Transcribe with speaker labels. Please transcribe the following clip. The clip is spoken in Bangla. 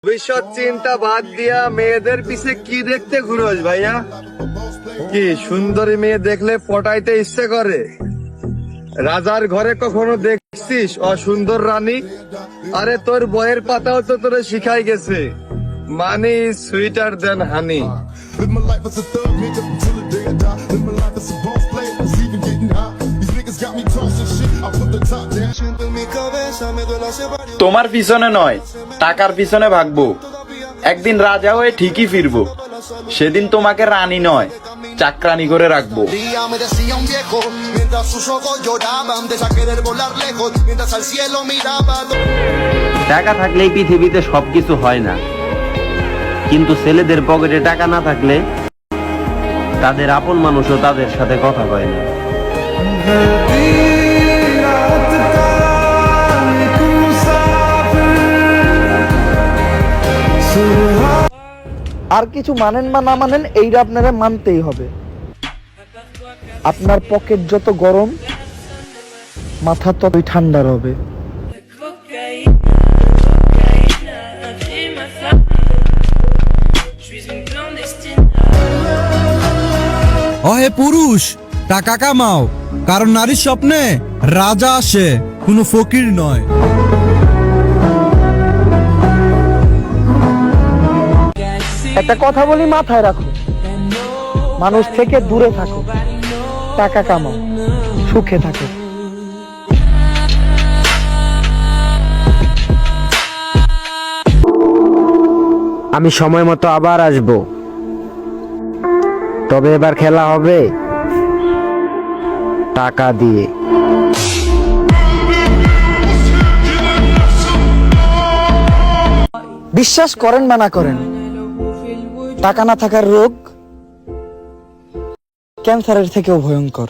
Speaker 1: ভবিষ্যৎ চিন্তা বাদ দিয়া মেয়েদের পিছে কি দেখতে ঘুরোস ভাইয়া? কি সুন্দরী মেয়ে দেখলে পটাইতে ইচ্ছে করে? রাজার ঘরে কখনো দেখছিস অসুন্দর রানী? আরে তোর বইয়ের পাতাও তো তোরে শিখাই গেছে, মানি সুইটার দেন হানি।
Speaker 2: তোমার পিছনে নয়, টাকার পিছনে ভাগবো। একদিন রাজা হয়ে ঠিকই ফিরবো। সেদিন তোমাকে রানী নয়, চাকরানি করে রাখবো।
Speaker 3: টাকা থাকলেই পৃথিবীতে সবকিছু হয় না, কিন্তু ছেলেদের পকেটে টাকা না থাকলে তাদের আপন মানুষও তাদের সাথে কথা কয় না।
Speaker 4: আর কিছু মানেন বা না মানেন, এইটা আপনারা মানতেই হবে। আপনার পকেট যত গরম, মাথা ততই ঠান্ডা হবে।
Speaker 5: অহে পুরুষ, টাকা কামাও, কারণ নারীর স্বপ্নে রাজা আসে, কোনো ফকির নয়।
Speaker 4: একটা কথা বলি, মাথায় রাখো, মানুষ থেকে দূরে থাকো, টাকা কামাও, সুখে থাকো।
Speaker 3: আমি সময় মতো আবার আসব, তবে এবার খেলা হবে টাকা দিয়ে।
Speaker 4: বিশ্বাস করেন বা না করেন, টাকা না থাকার রোগ ক্যান্সারের থেকেও ভয়ঙ্কর।